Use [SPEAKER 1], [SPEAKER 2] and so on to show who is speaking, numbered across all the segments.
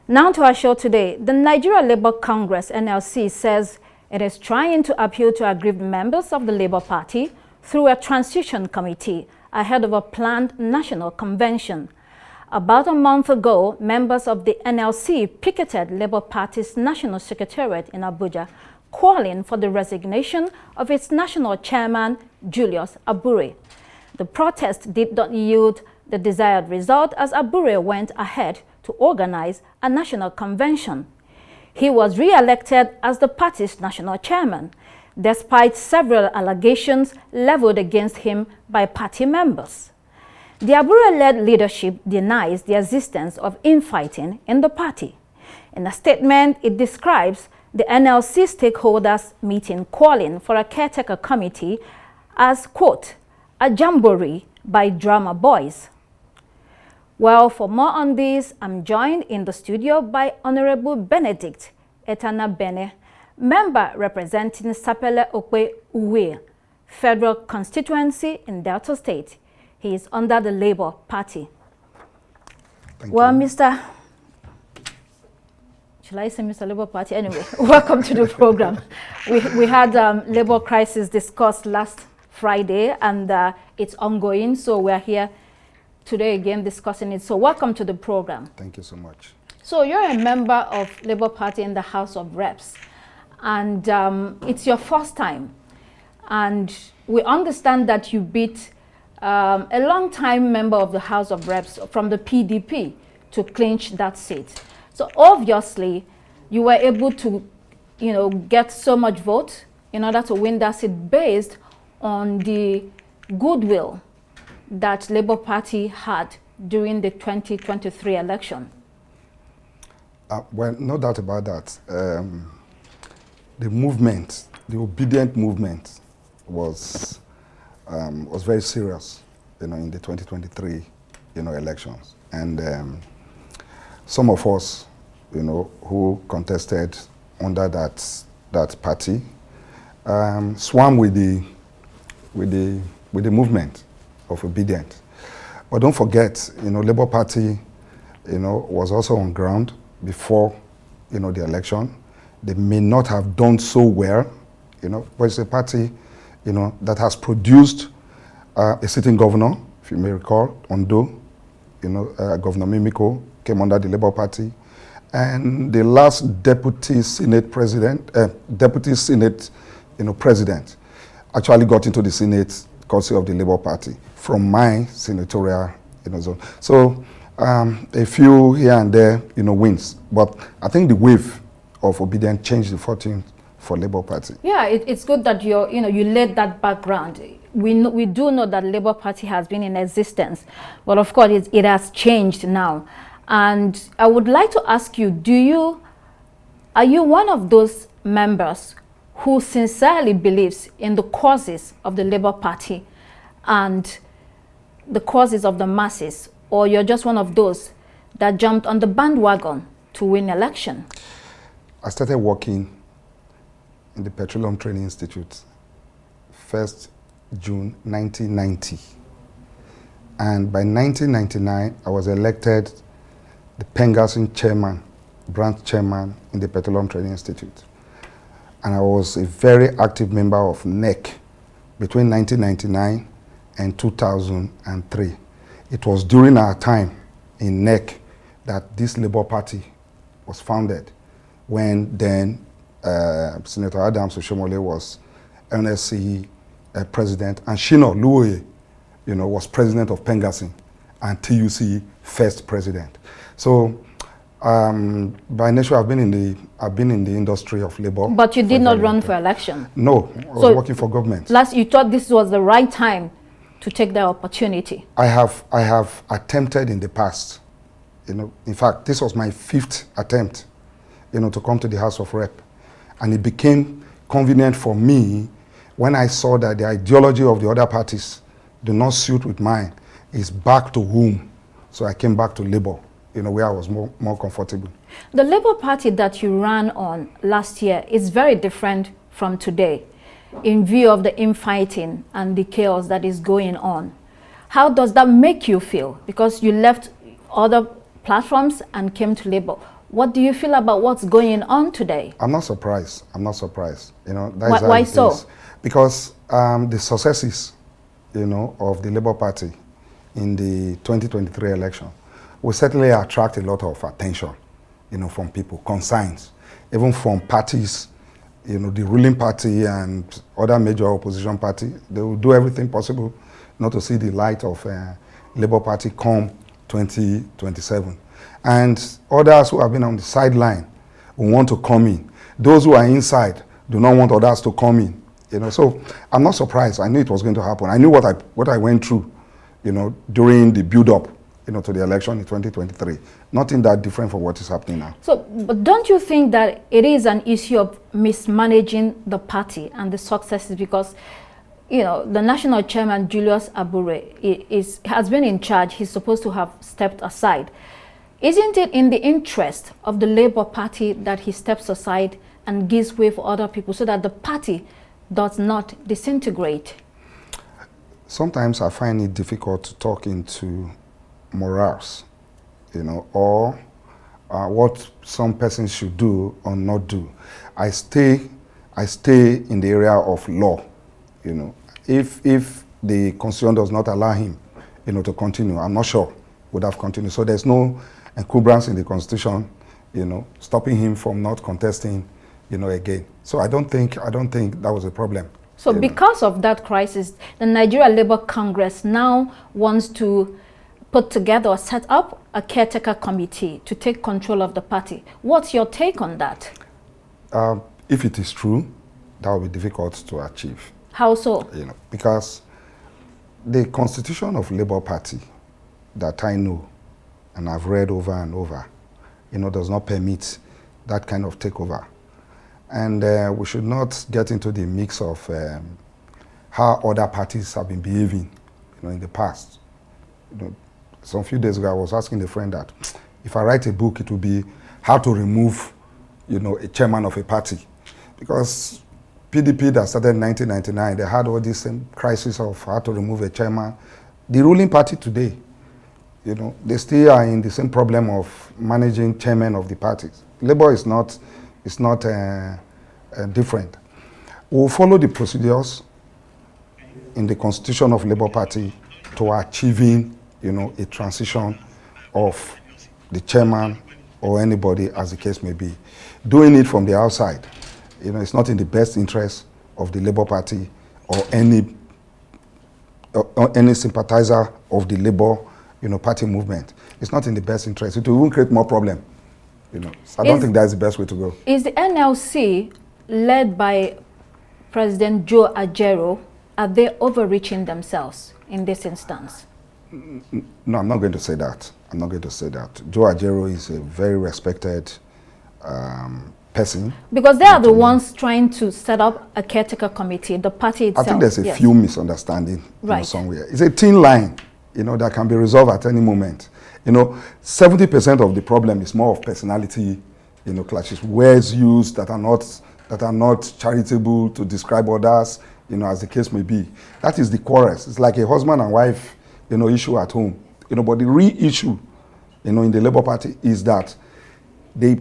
[SPEAKER 1] Now to our show today. The Nigeria Labour Congress, NLC, says it is trying to appeal to aggrieved members of the Labour Party through a transition committee ahead of a planned national convention. About a month ago, members of the NLC picketed Labour Party's National Secretariat in Abuja, calling for the resignation of its national chairman, Julius Abure. The protest did not yield the desired result as Abure went ahead to organize a national convention. He was re-elected as the party's national chairman, despite several allegations leveled against him by party members. The Abure-led leadership denies the existence of infighting in the party. In a statement, it describes the NLC stakeholders meeting calling for a caretaker committee as, quote, a jamboree by drama boys. Well, for more on this, I'm joined in the studio by Honorable Benedict Etanabene, member representing Sapele-Okpe-Uvwie, Federal Constituency in Delta State. He is under the Labour Party.
[SPEAKER 2] Thank
[SPEAKER 1] well,
[SPEAKER 2] you.
[SPEAKER 1] Shall I say Mr. Labour Party? Anyway, welcome to the program. We had Labour crisis discussed last Friday, and it's ongoing, so we're here today again discussing it. So welcome to the program.
[SPEAKER 2] Thank you so much.
[SPEAKER 1] So you're a member of Labour Party in the House of Reps, and it's your first time. And we understand that you beat a long-time member of the House of Reps from the PDP to clinch that seat. So obviously, you were able to, get so much vote in order to win that seat based on the goodwill that Labour Party had during the 2023 election.
[SPEAKER 2] Well, no doubt about that. The movement, the obedient movement, was very serious, in the 2023, elections. And some of us, who contested under that party, swam with the movement of obedience. But don't forget, Labour Party, was also on ground before, the election. They may not have done so well, but it's a party, that has produced a sitting governor, if you may recall, Ondo, Governor Mimiko came under the Labour Party. And the last deputy Senate president, president actually got into the Senate courtesy of the Labour Party from my senatorial zone. So a few here and there, wins. But I think the wave of obedience changed the fortune for Labour Party.
[SPEAKER 1] Yeah, it's good that you laid that background. We do know that Labour Party has been in existence, but of course it has changed now. And I would like to ask you, are you one of those members who sincerely believes in the causes of the Labour Party and the causes of the masses, or you're just one of those that jumped on the bandwagon to win election?
[SPEAKER 2] I started working in the Petroleum Training Institute 1st June 1990. And by 1999, I was elected the Pengassin chairman, branch chairman in the Petroleum Training Institute. And I was a very active member of NEC between 1999 and 2003. It was during our time in NEC that this Labour Party was founded, when then Senator Adams Oshomole was NSC president, and Shino Luoye, was president of Pengassin, and TUC first president. So by nature, I've been in the industry of labor.
[SPEAKER 1] But you did not run for election.
[SPEAKER 2] No, I was working for government.
[SPEAKER 1] You thought this was the right time to take that opportunity?
[SPEAKER 2] I have attempted in the past. In fact, this was my 5th attempt, to come to the House of Rep, and it became convenient for me when I saw that the ideology of the other parties do not suit with mine. Is back to whom? So I came back to Labour, where I was more comfortable.
[SPEAKER 1] The Labour Party that you ran on last year is very different from today, in view of the infighting and the chaos that is going on. How does that make you feel? Because you left other platforms and came to Labour. What do you feel about what's going on today?
[SPEAKER 2] I'm not surprised. I'm not surprised. You know,
[SPEAKER 1] Why so?
[SPEAKER 2] Because the successes, you know, of the Labour Party in the 2023 election will certainly attract a lot of attention, you know, from people, concerns, even from parties, you know, the ruling party and other major opposition party. They will do everything possible not to see the light of Labour Party come 2027. And others who have been on the sideline will want to come in. Those who are inside do not want others to come in. You know, so I'm not surprised. I knew it was going to happen. I knew what I went through, you know, during the build-up, you know, to the election in 2023. Nothing that different from what is happening now. So,
[SPEAKER 1] but don't you think that it is an issue of mismanaging the party and the successes? Because, you know, the national chairman, Julius Abure, has been in charge. He's supposed to have stepped aside. Isn't it in the interest of the Labour Party that he steps aside and gives way for other people so that the party does not disintegrate?
[SPEAKER 2] Sometimes I find it difficult to talk into morals, you know, or what some persons should do or not do. I stay in the area of law, you know. If the Constitution does not allow him, you know, to continue, I'm not sure would have continued. So there's no encumbrance in the Constitution, you know, stopping him from not contesting, you know, again. So I don't think that was a problem.
[SPEAKER 1] So because of that crisis, the Nigeria Labour Congress now wants to put together or set up a caretaker committee to take control of the party. What's your take on that?
[SPEAKER 2] If it is true, that will be difficult to achieve.
[SPEAKER 1] How so?
[SPEAKER 2] You know, because the Constitution of Labour Party that I know and I've read over and over, you know, does not permit that kind of takeover. And we should not get into the mix of how other parties have been behaving, you know, in the past. You know, some few days ago, I was asking a friend that if I write a book, it will be how to remove, you know, a chairman of a party. Because PDP that started in 1999, they had all this same crisis of how to remove a chairman. The ruling party today, you know, they still are in the same problem of managing chairmen of the parties. Labour is not different. We'll follow the procedures in the Constitution of Labour Party to achieving, you know, a transition of the chairman or anybody, as the case may be. Doing it from the outside, you know, it's not in the best interest of the Labour Party or any sympathizer of the Labour, you know, party movement. It's not in the best interest. It will even create more problem. You know, so I don't think that's the best way to go.
[SPEAKER 1] Is the NLC led by President Joe Ajaero, are they overreaching themselves in this instance?
[SPEAKER 2] No, I'm not going to say that. I'm not going to say that. Joe Ajaero is a very respected person.
[SPEAKER 1] Because they are the ones trying to set up a caretaker committee, the party itself.
[SPEAKER 2] I think there's a few misunderstandings,
[SPEAKER 1] right,
[SPEAKER 2] you know, somewhere. It's a thin line, you know, that can be resolved at any moment. You know, 70% of the problem is more of personality, you know, clashes, words used that are not charitable to describe others, you know, as the case may be. That is the chorus. It's like a husband and wife, you know, issue at home. You know, but the real issue, you know, in the Labour Party is that the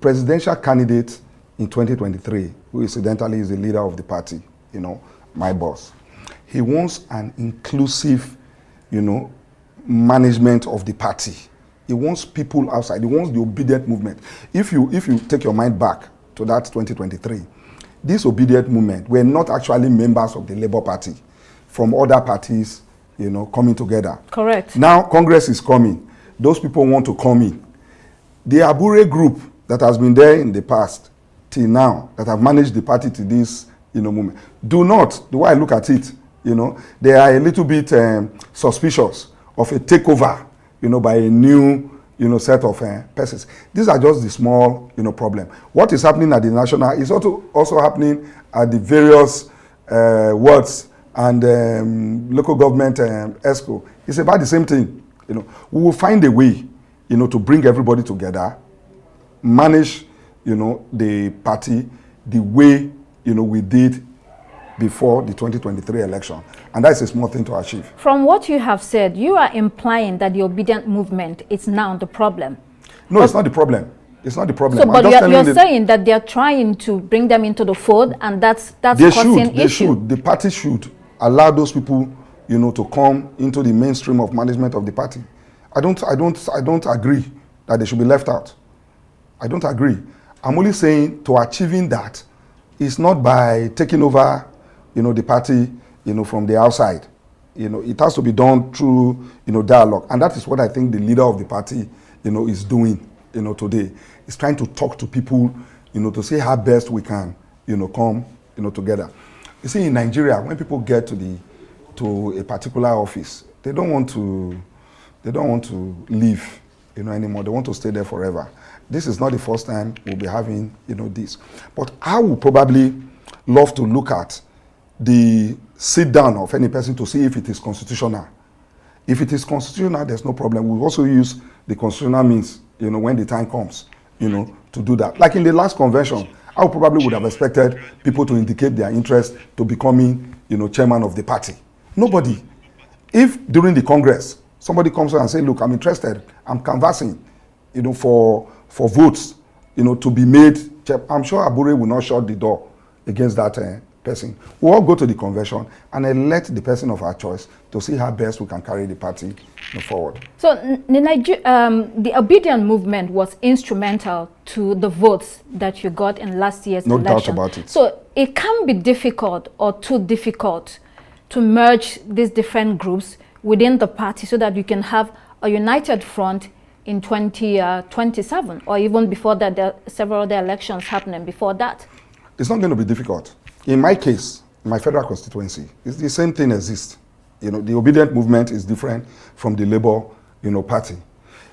[SPEAKER 2] presidential candidate in 2023, who incidentally is the leader of the party, you know, my boss, he wants an inclusive, you know, management of the party. He wants people outside. He wants the obedient movement. If you take your mind back to that 2023, this obedient movement were not actually members of the Labour Party from other parties, you know, coming together.
[SPEAKER 1] Correct.
[SPEAKER 2] Now Congress is coming. Those people want to come in. The Abure group that has been there in the past till now, that have managed the party to this, you know, movement, do not, the way I look at it, you know, they are a little bit suspicious of a takeover, you know, by a new, you know, set of persons. These are just the small, you know, problem. What is happening at the national is also happening at the various wards and local government ESCO. It's about the same thing. You know, we will find a way, you know, to bring everybody together, manage, you know, the party the way, you know, we did before the 2023 election. And that's a small thing to achieve.
[SPEAKER 1] From what you have said, you are implying that the obedient movement is now the problem.
[SPEAKER 2] No, it's not the problem. It's not the problem.
[SPEAKER 1] So, but you're saying that they're trying to bring them into the fold, and that's causing issue.
[SPEAKER 2] They should. The party should allow those people, you know, to come into the mainstream of management of the party. I don't agree that they should be left out. I don't agree. I'm only saying to achieving that is not by taking over, you know, the party, you know, from the outside. You know, it has to be done through, you know, dialogue. And that is what I think the leader of the party, you know, is doing, you know, today. He's trying to talk to people, you know, to see how best we can, you know, come, you know, together. You see, in Nigeria, when people get to a particular office, they don't want to leave, you know, anymore. They want to stay there forever. This is not the first time we'll be having, you know, this. But I would probably love to look at the sit down of any person to see if it is constitutional. If it is constitutional, there's no problem. We'll also use the constitutional means, you know, when the time comes, you know, to do that. Like in the last convention, I probably would have expected people to indicate their interest to becoming, you know, chairman of the party. Nobody. If during the Congress, somebody comes and says, look, I'm interested, I'm canvassing, you know, for votes, you know, to be made, I'm sure Abure will not shut the door against that person. We'll all go to the convention and elect the person of our choice to see how best we can carry the party, you know, forward.
[SPEAKER 1] So the obedient movement was instrumental to the votes that you got in last year's election.
[SPEAKER 2] No doubt about it.
[SPEAKER 1] So it can be difficult or too difficult to merge these different groups within the party so that you can have a united front in 2027, or even before that. There are several other elections happening before that.
[SPEAKER 2] It's not going to be difficult. In my case, in my federal constituency, it's the same thing exists. You know, the obedient movement is different from the Labour, you know, party.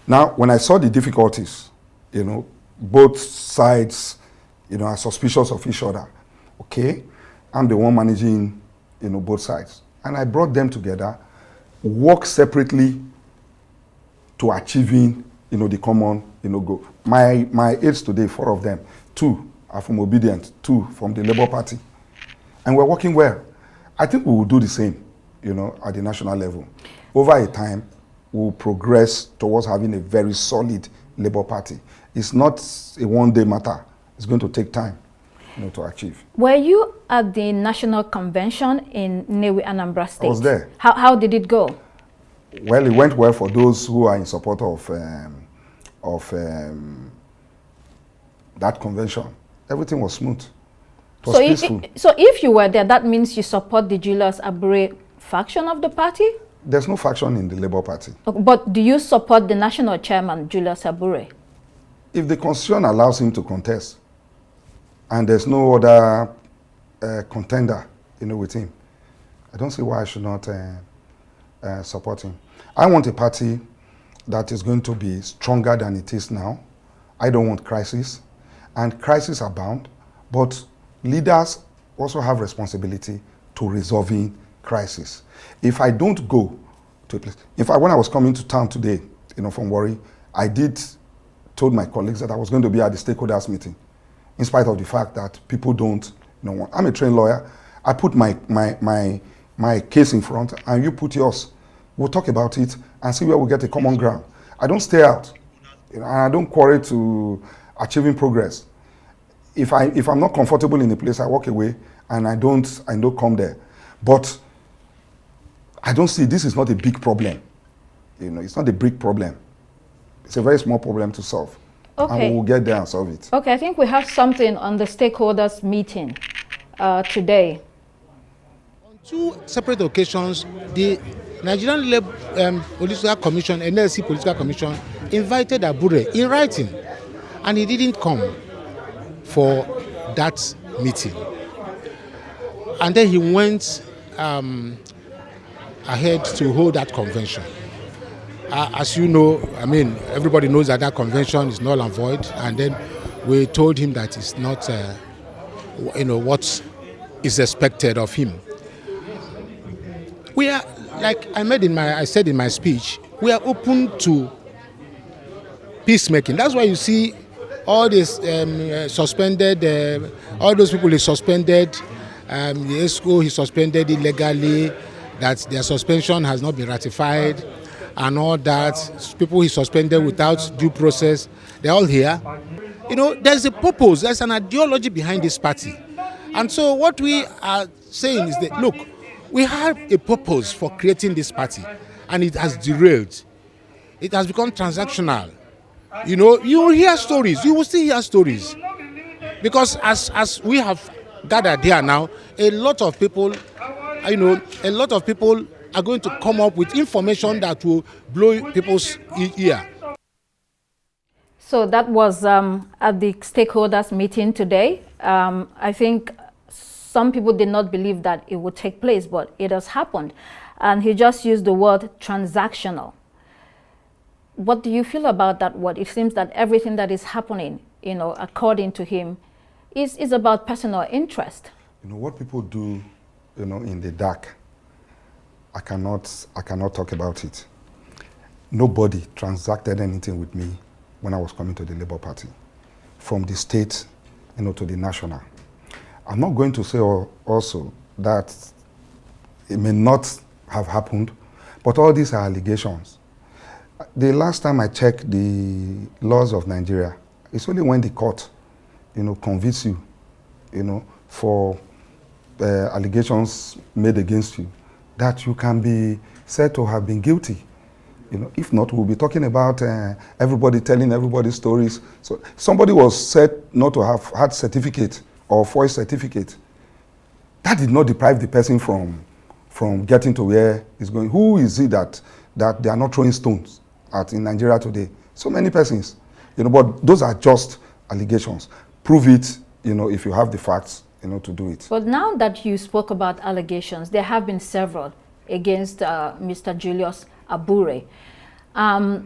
[SPEAKER 2] Now, when I saw the difficulties, you know, both sides, you know, are suspicious of each other. Okay, I'm the one managing, you know, both sides, and I brought them together, work separately to achieving, you know, the common, you know, goal. My aides today, 4 of them, 2 are from Obedient, 2 from the Labour Party. And we're working well. I think we will do the same, you know, at the national level. Over a time, we'll progress towards having a very solid Labour Party. It's not a one-day matter. It's going to take time, you know, to achieve.
[SPEAKER 1] Were you at the National Convention in Nnewi, Anambra State?
[SPEAKER 2] I was there.
[SPEAKER 1] How did it go?
[SPEAKER 2] Well, it went well for those who are in support of that convention. Everything was smooth. It was peaceful.
[SPEAKER 1] So if you were there, that means you support the Julius Abure faction of the party?
[SPEAKER 2] There's no faction in the Labour Party.
[SPEAKER 1] But do you support the national chairman, Julius Abure?
[SPEAKER 2] If the constitution allows him to contest, and there's no other contender, you know, with him, I don't see why I should not support him. I want a party that is going to be stronger than it is now. I don't want crisis, and crises are bound, but leaders also have responsibility to resolving crisis. If I don't go to a place, in fact, when I was coming to town today, you know, from Warri, I told my colleagues that I was going to be at the stakeholders meeting, in spite of the fact that people don't, you know, I'm a trained lawyer. I put my case in front, and you put yours. We'll talk about it and see where we get a common ground. I don't stay out, you know, and I don't quarrel to achieving progress. If I'm not comfortable in a place, I walk away and I don't come there. But I don't see, this is not a big problem. You know, it's not a big problem. It's a very small problem to solve.
[SPEAKER 1] Okay.
[SPEAKER 2] And we'll get there and solve it.
[SPEAKER 1] Okay, I think we have something on the stakeholders meeting today.
[SPEAKER 3] On 2 separate occasions, the Nigerian Political Commission, NLC Political Commission, invited Abure in writing, and he didn't come for that meeting. And then he went ahead to hold that convention. As you know, I mean, everybody knows that that convention is null and void, and then we told him that it's not, you know, what is expected of him. We are, like I said in my speech, we are open to peacemaking. That's why you see all this suspended, all those people is suspended, the ESCO he suspended illegally, that their suspension has not been ratified, and all that. People he suspended without due process, they're all here. You know, there's a purpose, there's an ideology behind this party. And so what we are saying is that, look, we have a purpose for creating this party, and it has derailed. It has become transactional. You know, you will hear stories, you will still hear stories. Because as we have gathered here now, a lot of people, you know, a lot of people are going to come up with information that will blow people's ear.
[SPEAKER 1] So that was at the stakeholders meeting today. I think some people did not believe that it would take place, but it has happened. And he just used the word transactional. What do you feel about that word? It seems that everything that is happening, you know, according to him, is about personal interest.
[SPEAKER 2] You know, what people do, you know, in the dark, I cannot talk about it. Nobody transacted anything with me when I was coming to the Labour Party, from the state, you know, to the national. I'm not going to say also that it may not have happened, but all these are allegations. The last time I checked the laws of Nigeria, it's only when the court, you know, convicts you, you know, for allegations made against you, that you can be said to have been guilty. You know, if not, we'll be talking about everybody telling everybody stories. So somebody was said not to have had certificate or voice certificate. That did not deprive the person from getting to where he's going. Who is it that they are not throwing stones at in Nigeria today? So many persons, you know, but those are just allegations. Prove it, you know, if you have the facts, you know, to do it.
[SPEAKER 1] But now that you spoke about allegations, there have been several against Mr. Julius Abure. The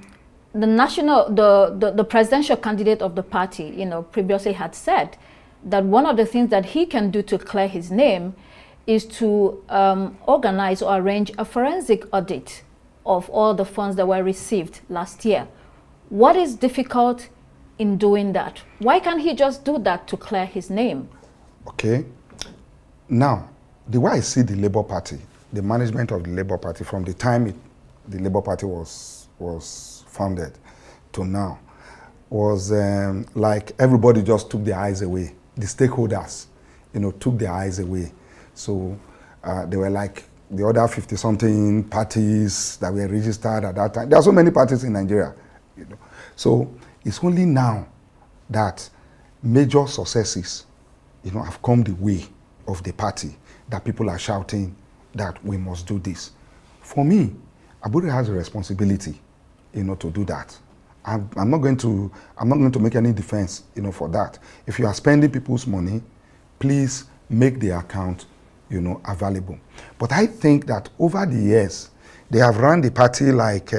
[SPEAKER 1] presidential candidate of the party, you know, previously had said that one of the things that he can do to clear his name is to organize or arrange a forensic audit of all the funds that were received last year. What is difficult in doing that? Why can't he just do that to clear his name?
[SPEAKER 2] Okay. Now, the way I see the Labour Party, the management of the Labour Party from the time the Labour Party was founded to now, was like everybody just took their eyes away. The stakeholders, you know, took their eyes away. So they were like the other 50-something parties that were registered at that time. There are so many parties in Nigeria, you know. So it's only now that major successes, you know, have come the way of the party that people are shouting that we must do this. For me, Abure has a responsibility, you know, to do that. I'm not going to make any defense, you know, for that. If you are spending people's money, please make the account, you know, available. But I think that over the years, they have run the party like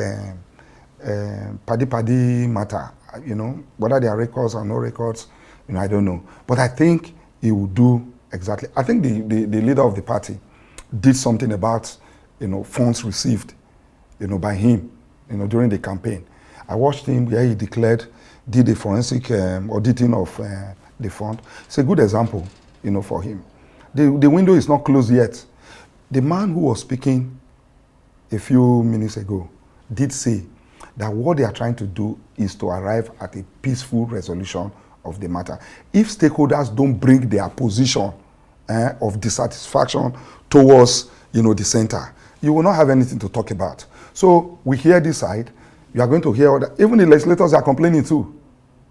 [SPEAKER 2] paddy matter, you know, whether there are records or no records, you know, I don't know. But I think he will do exactly. I think the leader of the party did something about, you know, funds received, you know, by him, you know, during the campaign. I watched him where he did a forensic auditing of the fund. It's a good example, you know, for him. The window is not closed yet. The man who was speaking a few minutes ago did say that what they are trying to do is to arrive at a peaceful resolution of the matter. If stakeholders don't bring their position of dissatisfaction towards, you know, the center, you will not have anything to talk about. So we hear this side, you are going to hear other, even the legislators are complaining too.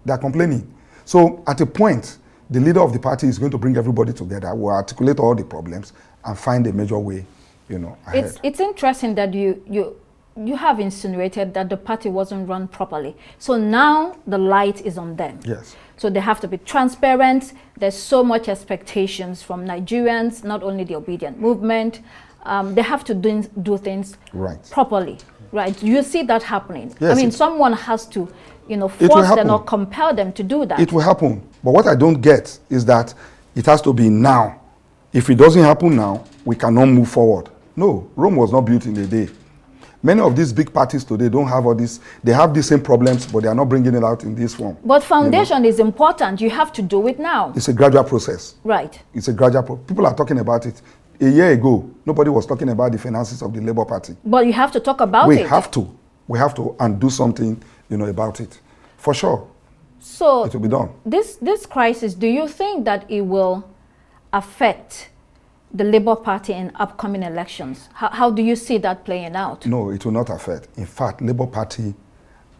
[SPEAKER 2] They are complaining. So at a point, the leader of the party is going to bring everybody together, will articulate all the problems and find a major way, you know, ahead.
[SPEAKER 1] It's interesting that you have insinuated that the party wasn't run properly. So now the light is on them.
[SPEAKER 2] Yes.
[SPEAKER 1] So they have to be transparent. There's so much expectations from Nigerians, not only the obedient movement. They have to do things properly, right? You see that happening.
[SPEAKER 2] Yes,
[SPEAKER 1] I mean, someone has to, you know, force them or compel them to do that.
[SPEAKER 2] It will happen. But what I don't get is that it has to be now. If it doesn't happen now, we cannot move forward. No, Rome was not built in a day. Many of these big parties today don't have all this. They have the same problems, but they are not bringing it out in this form.
[SPEAKER 1] But foundation is important. You have to do it now.
[SPEAKER 2] It's a gradual process.
[SPEAKER 1] Right.
[SPEAKER 2] It's a gradual people are talking about it. A year ago, nobody was talking about the finances of the Labour Party.
[SPEAKER 1] But you have to talk about it.
[SPEAKER 2] We have to and do something, about it. For sure.
[SPEAKER 1] So
[SPEAKER 2] it will be done.
[SPEAKER 1] This crisis, do you think that it will affect the Labour Party in upcoming elections? How do you see that playing out?
[SPEAKER 2] No, it will not affect. In fact, Labour Party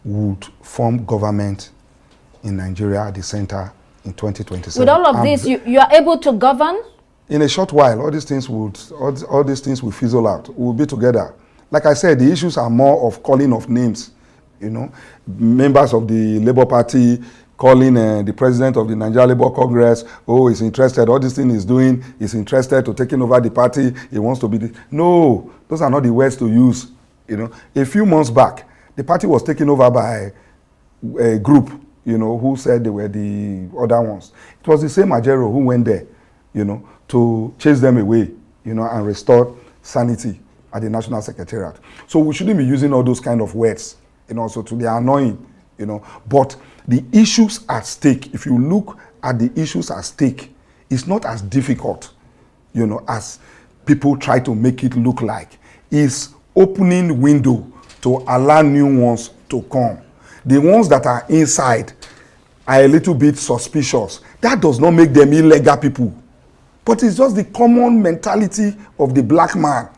[SPEAKER 2] would form government in Nigeria at the center in 2027.
[SPEAKER 1] With all of this, you are able to govern?
[SPEAKER 2] In a short while, all these things will fizzle out. We'll be together. Like I said, the issues are more of calling of names. Members of the Labour Party calling the president of the Nigeria Labour Congress, he's interested, all this thing he's doing, he's interested to taking over the party, he wants to be No, those are not the words to use. A few months back, the party was taken over by a group, who said they were the other ones. It was the same Ajero who went there, to chase them away, and restore sanity at the National Secretariat. So we shouldn't be using all those kind of words, so they are annoying, But the issues at stake, if you look at the issues at stake, it's not as difficult, as people try to make it look like. It's opening window to allow new ones to come. The ones that are inside are a little bit suspicious. That does not make them illegal people. But it's just the common mentality of the black man.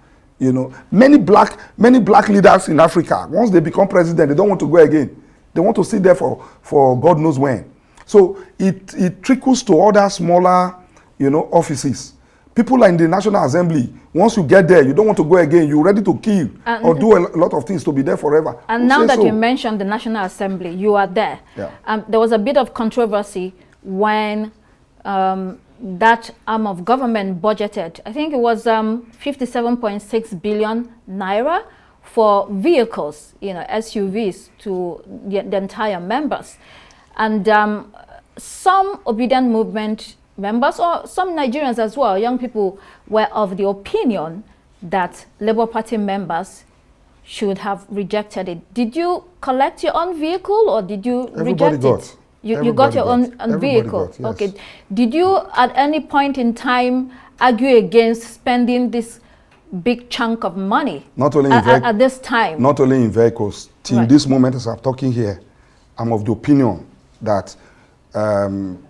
[SPEAKER 2] Many black leaders in Africa, once they become president, they don't want to go again. They want to sit there for God knows when. So it trickles to other smaller, offices. People are in the National Assembly. Once you get there, you don't want to go again. You're ready to kill or do a lot of things to be there forever.
[SPEAKER 1] And now that you mentioned the National Assembly, you are there.
[SPEAKER 2] Yeah.
[SPEAKER 1] There was a bit of controversy when that arm of government budgeted, I think it was 57.6 billion naira for vehicles, SUVs to the entire members. And some obedient movement members, or some Nigerians as well, young people, were of the opinion that Labour Party members should have rejected it. Did you collect your own vehicle or did you reject it? You got your own vehicle?
[SPEAKER 2] Got, yes.
[SPEAKER 1] Okay. Did you at any point in time argue against spending this big chunk of money
[SPEAKER 2] not only
[SPEAKER 1] at this time?
[SPEAKER 2] Not only in vehicles. Till this moment as I'm talking here, I'm of the opinion that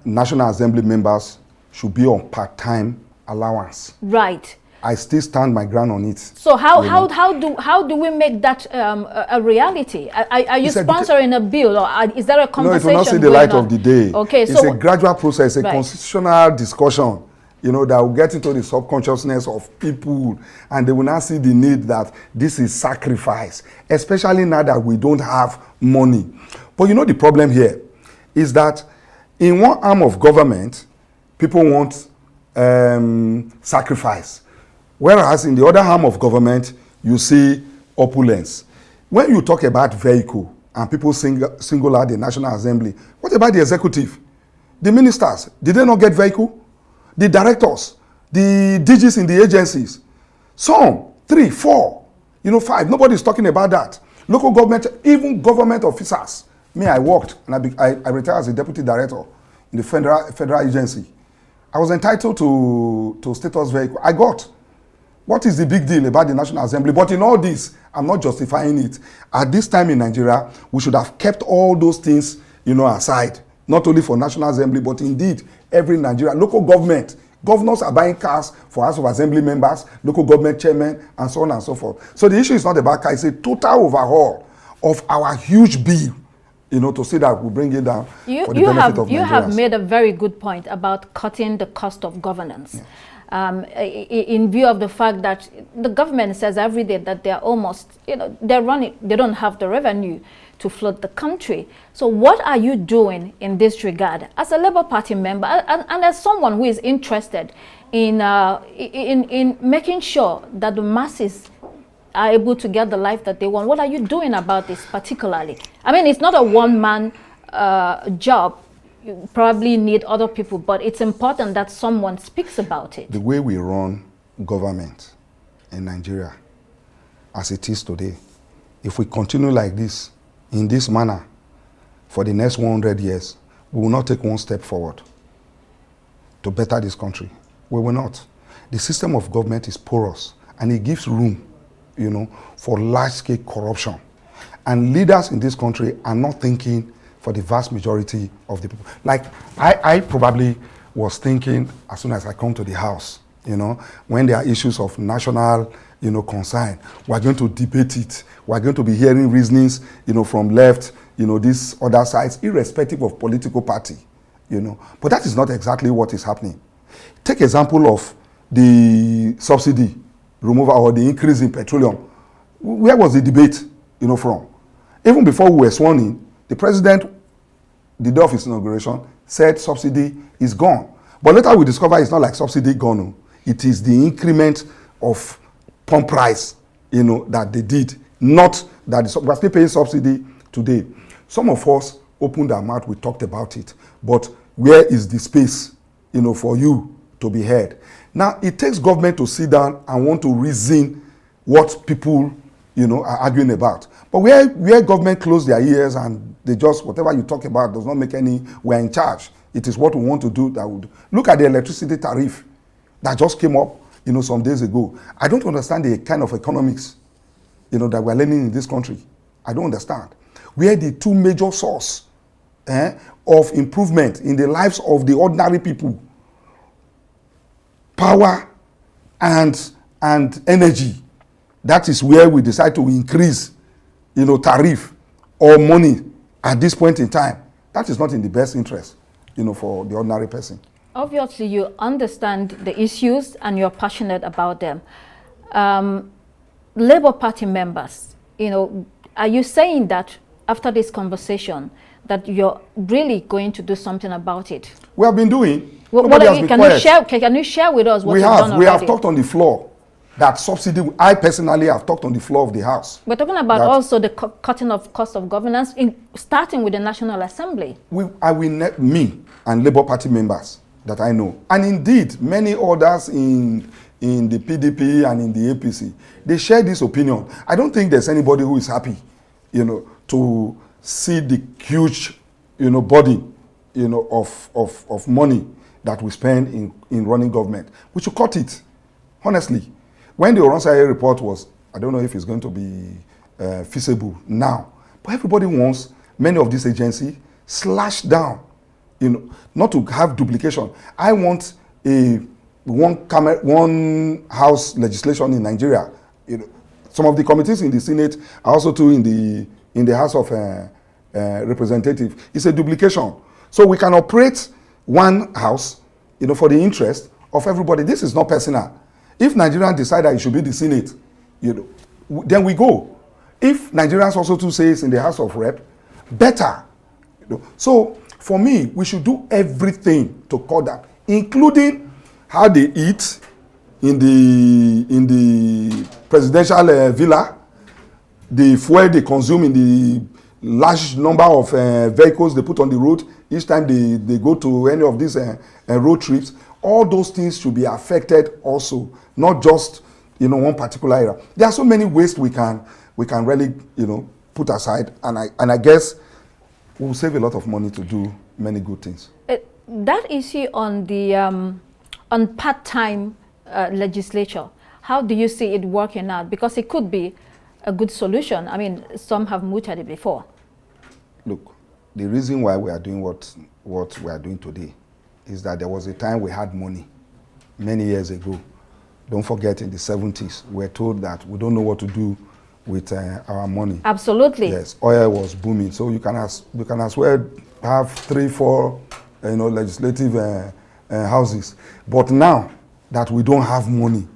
[SPEAKER 2] National Assembly members should be on part-time allowance.
[SPEAKER 1] Right.
[SPEAKER 2] I still stand my ground on it.
[SPEAKER 1] So how do we make that a reality? Are you sponsoring a bill, or is there a conversation?
[SPEAKER 2] No, it will not see the light of the day.
[SPEAKER 1] Okay,
[SPEAKER 2] it's a gradual process, a constitutional discussion, that will get into the subconsciousness of people, and they will now see the need that this is sacrifice, especially now that we don't have money. But the problem here is that in one arm of government, people want sacrifice. Whereas in the other arm of government, you see opulence. When you talk about vehicle and people single out the National Assembly, what about the executive? The ministers, did they not get vehicle? The directors, the DGs in the agencies, some, 3, 4, 5. Nobody's talking about that. Local government, even government officers. Me, I worked and I retired as a deputy director in the federal agency. I was entitled to status vehicle. I got. What is the big deal about the National Assembly? But in all this, I'm not justifying it. At this time in Nigeria, we should have kept all those things, aside. Not only for National Assembly, but indeed every Nigeria. Local government, governors are buying cars for House of Assembly members, local government chairmen, and so on and so forth. So the issue is not about cars. It's a total overhaul of our huge bill, to see that we bring it down for the benefit of Nigerians.
[SPEAKER 1] You have made a very good point about cutting the cost of governance. Yeah. In view of the fact that the government says every day that they're almost, they're running, they don't have the revenue to float the country. So what are you doing in this regard as a Labour Party member and as someone who is interested in making sure that the masses are able to get the life that they want? What are you doing about this particularly? I mean, it's not a one-man job. You probably need other people, but it's important that someone speaks about it.
[SPEAKER 2] The way we run government in Nigeria, as it is today, if we continue like this, in this manner, for the next 100 years, we will not take one step forward to better this country. We will not. The system of government is porous, and it gives room, for large-scale corruption. And leaders in this country are not thinking for the vast majority of the people. Like, I probably was thinking as soon as I come to the house, when there are issues of national, concern, we're going to debate it. We're going to be hearing reasonings, from left, these other sides, irrespective of political party, But that is not exactly what is happening. Take example of the subsidy removal or the increase in petroleum. Where was the debate, from? Even before we were sworn in, the president, the day of his inauguration, said subsidy is gone. But later we discover it's not like subsidy gone. It is the increment of pump price, that they did. Not that we're still paying subsidy today. Some of us opened our mouth, we talked about it. But where is the space, for you to be heard? Now, it takes government to sit down and want to reason what people, are arguing about. But where government close their ears and they just, whatever you talk about does not make any, we're in charge. It is what we want to do that would. Look at the electricity tariff that just came up, some days ago. I don't understand the kind of economics, that we're learning in this country. I don't understand. Where the two major sources of improvement in the lives of the ordinary people, power and energy, that is where we decide to increase, tariff or money at this point in time. That is not in the best interest, for the ordinary person.
[SPEAKER 1] Obviously, you understand the issues and you're passionate about them. Labour Party members, are you saying that after this conversation that you're really going to do something about it?
[SPEAKER 2] We have been doing.
[SPEAKER 1] Can you share with us what you've done already?
[SPEAKER 2] We have talked on the floor that subsidy. I personally have talked on the floor of the House.
[SPEAKER 1] We're talking about also the cutting of cost of governance, starting with the National Assembly.
[SPEAKER 2] Me and Labour Party members that I know, and indeed many others in the PDP and in the APC, they share this opinion. I don't think there's anybody who is happy, to see the huge, body, of money that we spend in running government. We should cut it, honestly. When the Oronsaye report was, I don't know if it's going to be feasible now, but everybody wants many of these agencies slashed down, not to have duplication. I want one house legislation in Nigeria. Some of the committees in the Senate are also too in the House of Representatives. It's a duplication. So we can operate one house, for the interest of everybody. This is not personal. If Nigerians decide that it should be the Senate, then we go. If Nigerians also too say it's in the House of Rep, better. So for me, we should do everything to cut that, including how they eat in the presidential villa, the fuel they consume in the large number of vehicles they put on the road each time they go to any of these road trips. All those things should be affected also, not just one particular area. There are so many ways we can really put aside, and I guess we'll save a lot of money to do many good things.
[SPEAKER 1] That issue on the on part-time legislature, how do you see it working out? Because it could be a good solution. I mean, some have mooted it before.
[SPEAKER 2] Look, the reason why we are doing what we are doing today is that there was a time we had money many years ago. Don't forget, in the 70s, we were told that we don't know what to do with our money.
[SPEAKER 1] Absolutely.
[SPEAKER 2] Yes, oil was booming. So you can as well have 3-4 legislative houses. But now that we don't have money,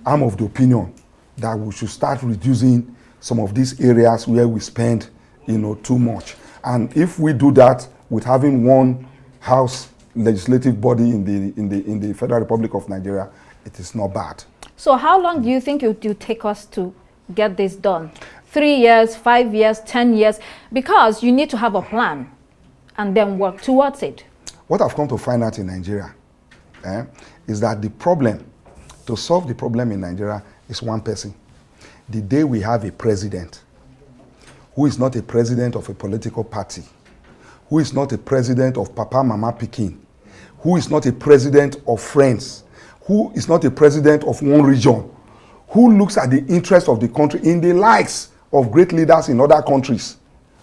[SPEAKER 2] I'm of the opinion that we should start reducing some of these areas where we spend too much. And if we do that with having one house legislative body in the Federal Republic of Nigeria, it is not bad. So
[SPEAKER 1] how long do you think it will take us to get this done? 3 years, 5 years, 10 years? Because you need to have a plan and then work towards it.
[SPEAKER 2] What I've come to find out in Nigeria is that to solve the problem in Nigeria is one person. The day we have a president who is not a president of a political party, who is not a president of Papa, Mama, Pikin, who is not a president of friends, who is not a president of one region, who looks at the interest of the country in the likes of great leaders in other countries,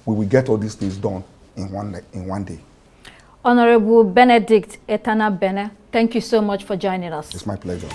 [SPEAKER 2] we will get all these things done in one day.
[SPEAKER 1] Honorable Benedict Etanabene, thank you so much for joining us.
[SPEAKER 2] It's my pleasure.